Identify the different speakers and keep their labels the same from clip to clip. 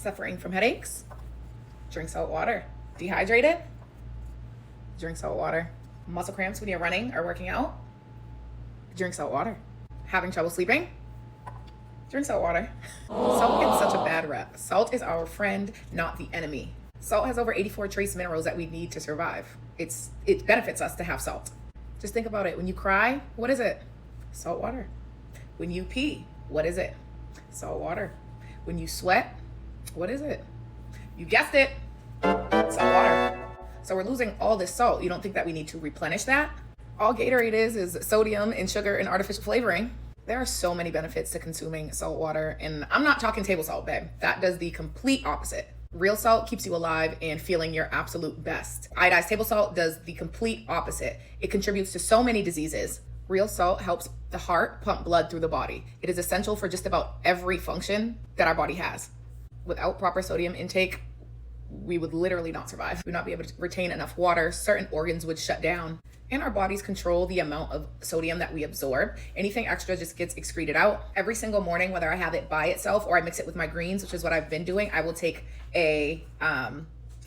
Speaker 1: Suffering from headaches? Drink salt water. Dehydrated? Drink salt water. Muscle cramps when you're running or working out? Drink salt water. Having trouble sleeping? Drink salt water. Salt gets such a bad rep. Salt is our friend, not the enemy. Salt has over 84 trace minerals that we need to survive. It benefits us to have salt. Just think about it. When you cry, what is it? Salt water. When you pee, what is it? Salt water. When you sweat, what is it? You guessed it. Salt water. So we're losing all this salt. You don't think that we need to replenish that? All Gatorade is sodium and sugar and artificial flavoring. There are so many benefits to consuming salt water, and I'm not talking table salt, babe. That does the complete opposite. Real salt keeps you alive and feeling your absolute best. Iodized table salt does the complete opposite. It contributes to so many diseases. Real salt helps the heart pump blood through the body. It is essential for just about every function that our body has. Without proper sodium intake, we would literally not survive. We would not be able to retain enough water. Certain organs would shut down. And our bodies control the amount of sodium that we absorb. Anything extra just gets excreted out. Every single morning, whether I have it by itself or I mix it with my greens, which is what I've been doing, I will take a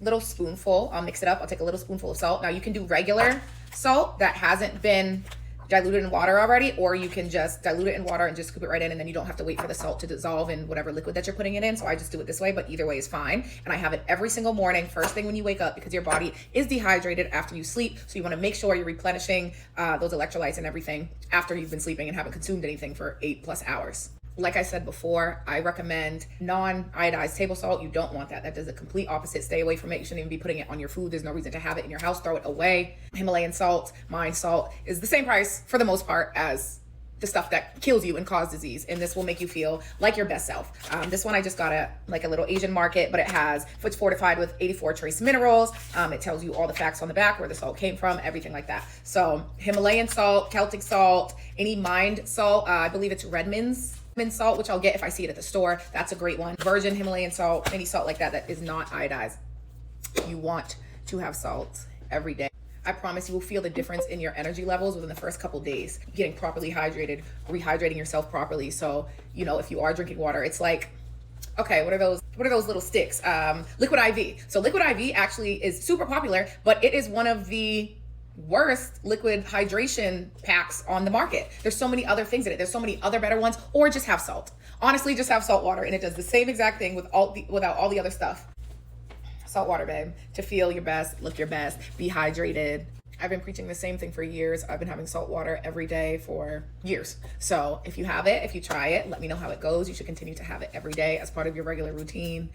Speaker 1: little spoonful. I'll mix it up. I'll take a little spoonful of salt. Now you can do regular salt that hasn't been diluted in water already, or you can just dilute it in water and just scoop it right in, and then you don't have to wait for the salt to dissolve in whatever liquid that you're putting it in. So I just do it this way, but either way is fine. And I have it every single morning, first thing when you wake up, because your body is dehydrated after you sleep. So you want to make sure you're replenishing those electrolytes and everything after you've been sleeping and haven't consumed anything for 8+ hours. Like I said before, I recommend non-iodized table salt. You don't want that. That does the complete opposite. Stay away from it. You shouldn't even be putting it on your food. There's no reason to have it in your house. Throw it away. Himalayan salt, mine salt is the same price for the most part as the stuff that kills you and causes disease. And this will make you feel like your best self. This one I just got at like a little Asian market, but it's fortified with 84 trace minerals. It tells you all the facts on the back, where the salt came from, everything like that. So Himalayan salt, Celtic salt, any mined salt, I believe it's Redmond's salt, which I'll get if I see it at the store. That's a great one. Virgin Himalayan salt, any salt like that that is not iodized. You want to have salt every day. I promise you will feel the difference in your energy levels within the first couple days. Getting properly hydrated, rehydrating yourself properly. So, if you are drinking water, it's like, okay, what are those little sticks? Liquid IV. So Liquid IV actually is super popular, but it is one of the worst liquid hydration packs on the market. There's so many other things in it. There's so many other better ones. Or just have salt. Honestly, just have salt water, and it does the same exact thing without all the other stuff. Salt water, babe, to feel your best, look your best, be hydrated. I've been preaching the same thing for years. I've been having salt water every day for years. So if you have it, if you try it, let me know how it goes. You should continue to have it every day as part of your regular routine.